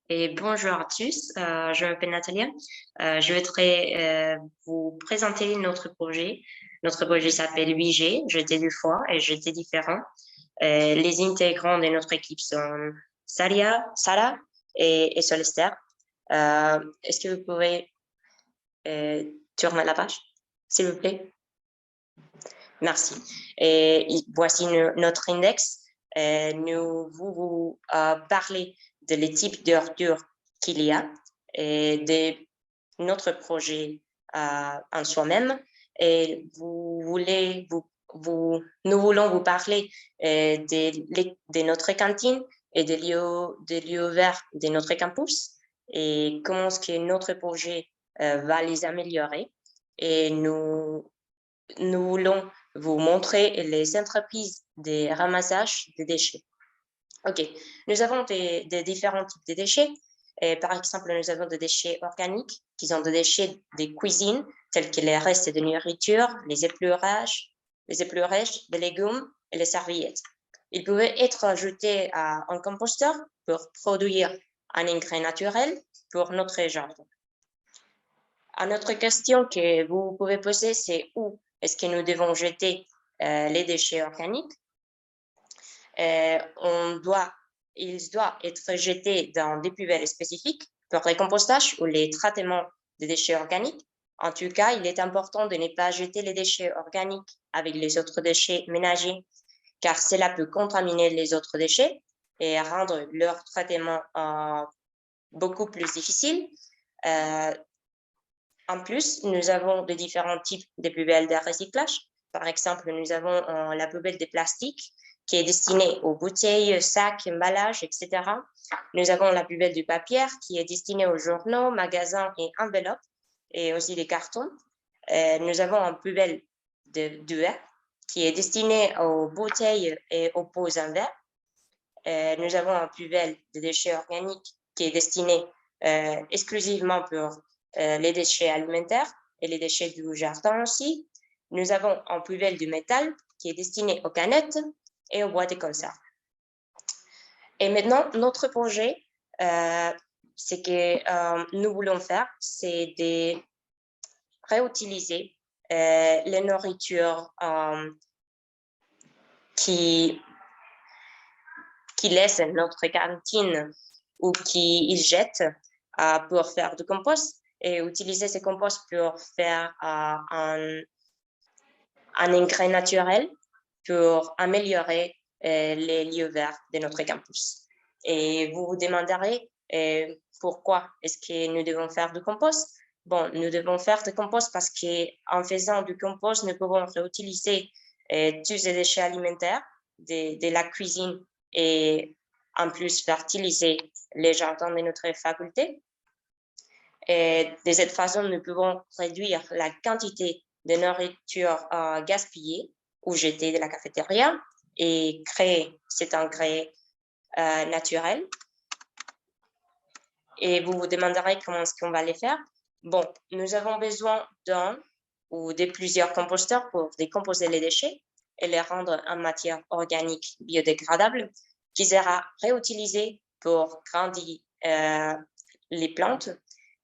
Et bonjour à tous, je m'appelle Natalia. Je voudrais vous présenter notre projet. Notre projet s'appelle 8G, Jeter du foie et jeter différent. Les intégrants de notre équipe sont Sarah et Solester. Est-ce que vous pouvez tourner la page, s'il vous plaît? Merci. Et voici notre index. Nous vous parler de les types d'ordures qu'il y a et de notre projet en soi-même. Et nous voulons vous parler de notre cantine et des lieux verts de notre campus et comment est-ce que notre projet va les améliorer. Et nous voulons vous montrer les entreprises de ramassage des déchets. OK. Nous avons des différents types de déchets. Et par exemple, nous avons des déchets organiques qui sont des déchets de cuisine, tels que les restes de nourriture, les épluchages des légumes et les serviettes. Ils peuvent être ajoutés à un composteur pour produire un engrais naturel pour notre jardin. Une autre question que vous pouvez poser, c'est où est-ce que nous devons jeter les déchets organiques? Ils doivent être jetés dans des poubelles spécifiques pour le compostage ou les traitements des déchets organiques. En tout cas, il est important de ne pas jeter les déchets organiques avec les autres déchets ménagers, car cela peut contaminer les autres déchets et rendre leur traitement beaucoup plus difficile. En plus, nous avons de différents types de poubelles de recyclage. Par exemple, nous avons la poubelle de plastique qui est destinée aux bouteilles, sacs, emballages, etc. Nous avons la poubelle du papier qui est destinée aux journaux, magasins et enveloppes, et aussi des cartons. Nous avons une poubelle de verre qui est destinée aux bouteilles et aux pots en verre. Nous avons une poubelle de déchets organiques qui est destinée exclusivement pour les déchets alimentaires et les déchets du jardin aussi. Nous avons une poubelle du métal qui est destinée aux canettes et aux boîtes de conserve. Et maintenant, notre projet, ce que nous voulons faire, c'est de réutiliser les nourritures qui laissent notre cantine ou qu'ils jettent pour faire du compost et utiliser ces composts pour faire un engrais naturel pour améliorer les lieux verts de notre campus. Et vous vous demanderez pourquoi est-ce que nous devons faire du compost? Bon, nous devons faire du compost parce qu'en faisant du compost, nous pouvons réutiliser tous les déchets alimentaires de la cuisine et en plus fertiliser les jardins de notre faculté. Et de cette façon, nous pouvons réduire la quantité de nourriture gaspillée ou jetée de la cafétéria et créer cet engrais naturel. Et vous vous demanderez comment est-ce qu'on va les faire. Bon, nous avons besoin d'un ou de plusieurs composteurs pour décomposer les déchets et les rendre en matière organique biodégradable qui sera réutilisée pour grandir les plantes.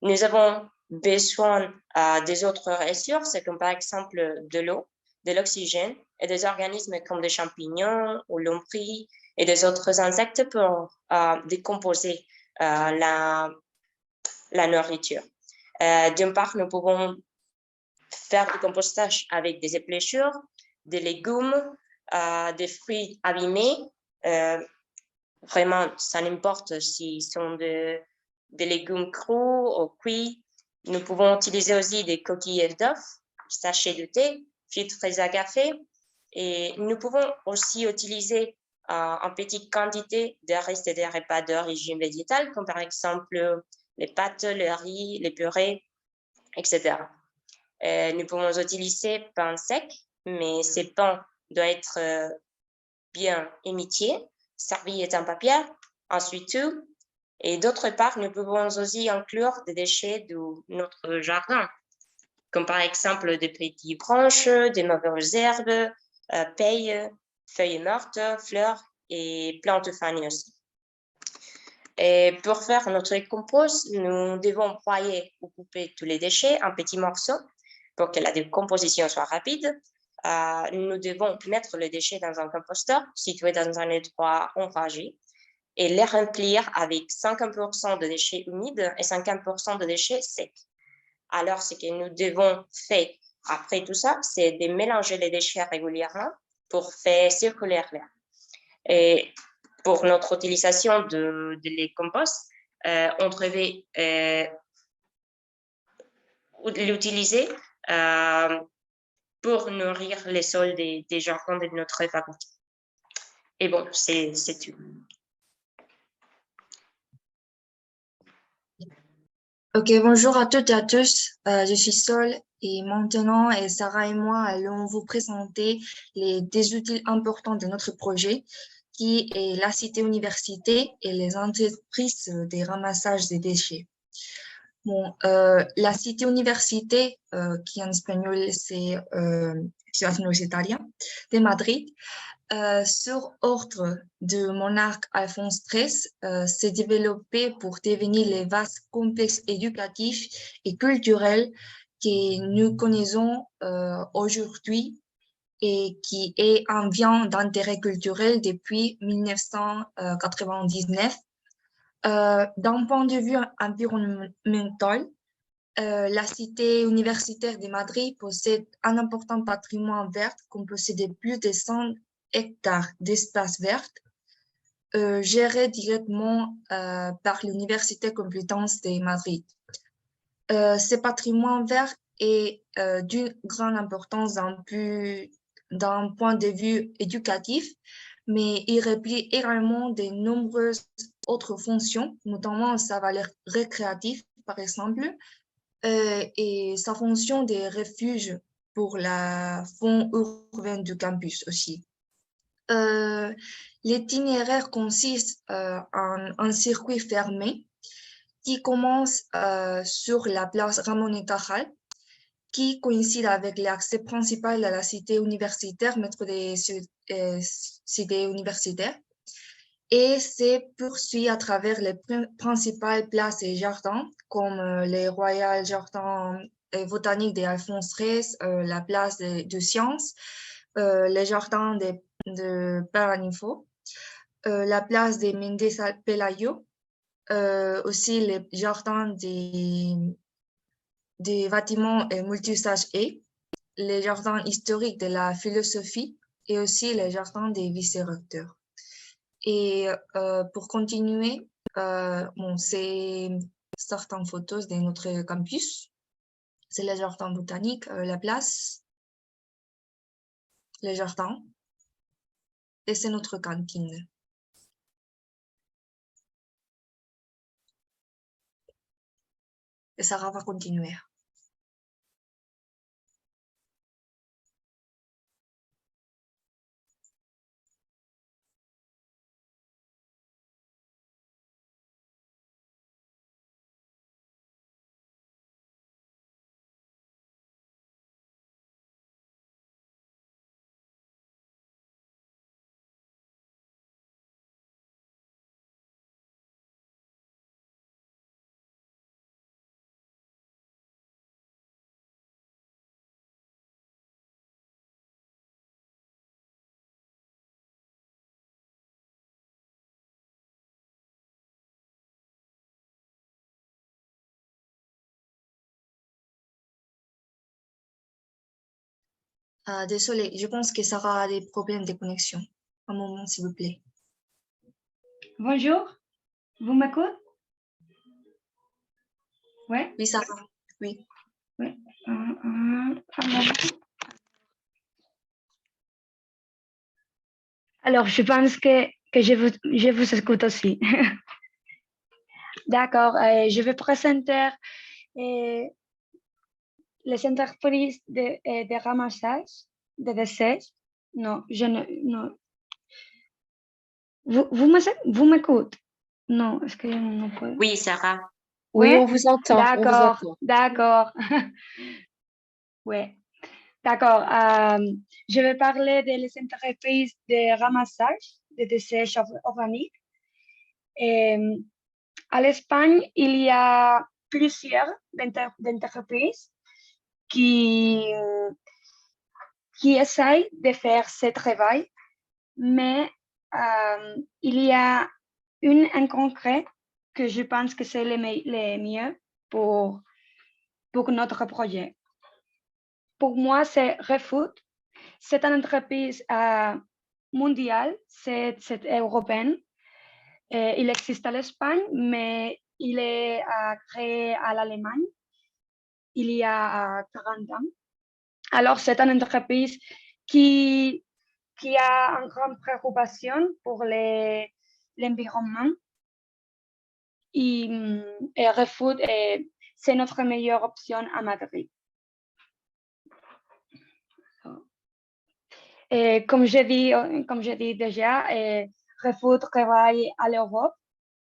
Nous avons besoin des autres ressources, comme par exemple de l'eau, de l'oxygène et des organismes comme des champignons ou l'ombris et des autres insectes pour décomposer la nourriture. D'une part, nous pouvons faire du compostage avec des épluchures, des légumes, des fruits abîmés. Vraiment, ça n'importe s'ils sont des légumes crus ou cuits. Nous pouvons utiliser aussi des coquilles d'œufs, sachets de thé, filtres à café. Et nous pouvons aussi utiliser en petite quantité des restes des repas d'origine végétale, comme par exemple les pâtes, le riz, les purées, etc. Nous pouvons utiliser pain sec, mais ces pains doivent être bien émiettés, serviettes en papier, ensuite tout. Et d'autre part, nous pouvons aussi inclure des déchets de notre jardin, comme par exemple des petites branches, des mauvaises herbes, pailles, feuilles mortes, fleurs et plantes fanées aussi. Et pour faire notre compost, nous devons broyer ou couper tous les déchets en petits morceaux pour que la décomposition soit rapide. Nous devons mettre les déchets dans un composteur situé dans un endroit ombragé et les remplir avec 50% de déchets humides et 50% de déchets secs. Alors, ce que nous devons faire après tout ça, c'est de mélanger les déchets régulièrement pour faire circuler l'air. Et pour notre utilisation de les composts, on devait l'utiliser pour nourrir les sols des jardins de notre faculté. Et bon, c'est tout. Ok, bonjour à toutes et à tous. Je suis Sol et maintenant, Sarah et moi allons vous présenter des outils importants de notre projet qui est la cité université et les entreprises des ramassages des déchets. Bon, la cité université, qui en espagnol c'est Ciudad Universitaria de Madrid, sur ordre de monarque Alphonse XIII, s'est développé pour devenir les vastes complexes éducatifs et culturels que nous connaissons aujourd'hui et qui est un bien d'intérêt culturel depuis 1999. D'un point de vue environnemental, la cité universitaire de Madrid possède un important patrimoine vert composé de plus de 100 hectares d'espaces verts gérés directement par l'Université Complutense de Madrid. Ce patrimoine vert est d'une grande importance d'un point de vue éducatif, mais il remplit également de nombreuses autres fonctions, notamment sa valeur récréative, par exemple, et sa fonction de refuge pour la faune urbaine du campus aussi. L'itinéraire consiste en un circuit fermé qui commence sur la place Ramon y Cajal, qui coïncide avec l'accès principal à la cité universitaire, métro des cités universitaires, et se poursuit à travers les principales places et jardins, comme les Royal Jardins botaniques d'Alphonse XIII, la place de Sciences, les jardins de Paraninfo, la place de Méndez Pelayo, aussi les jardins des bâtiments multi-usages et les jardins historiques de la philosophie et aussi les jardins des vice-recteurs. Et pour continuer, bon, c'est certaines photos de notre campus. C'est le jardin botanique, la place, les jardins, et c'est notre cantine. Et Sarah va continuer. Désolée, je pense que Sarah a des problèmes de connexion. Un moment, s'il vous plaît. Bonjour, vous m'écoutez? Ouais. Oui, Sarah, oui. Ouais. Alors, je pense que je vous écoute aussi. D'accord, je vais présenter les entreprises de ramassage de déchets. Non, je ne... Non. Vous m'écoutez? Non, est-ce que je ne peux... Oui, Sarah. Oui, on vous entend. D'accord, d'accord. Oui, d'accord. Je vais parler des entreprises de ramassage de déchets organiques. À l'Espagne, il y a plusieurs entreprises qui essayent de faire ce travail, mais il y a une en concret que je pense que c'est le mieux pour notre projet. Pour moi, c'est ReFood. C'est une entreprise mondiale, c'est européenne. Il existe à l'Espagne, mais il est créé à l'Allemagne il y a 40 ans. Alors, c'est une entreprise qui a une grande préoccupation pour l'environnement. Et ReFood, c'est notre meilleure option à Madrid. Comme j'ai dit déjà, ReFood travaille à l'Europe.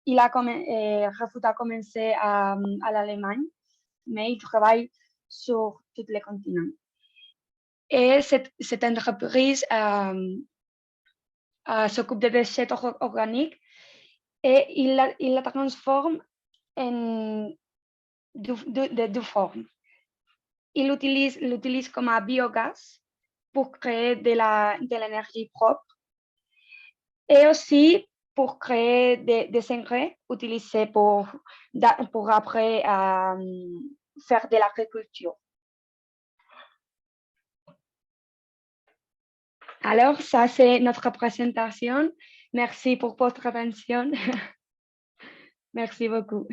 ReFood a commencé à l'Allemagne, mais il travaille sur tous les continents. Et cette entreprise s'occupe des déchets organiques et il la transforme en deux formes. Il l'utilise comme un biogaz pour créer de l'énergie propre et aussi pour créer des engrais utilisés pour après faire de l'agriculture. Alors, ça, c'est notre présentation. Merci pour votre attention. Merci beaucoup.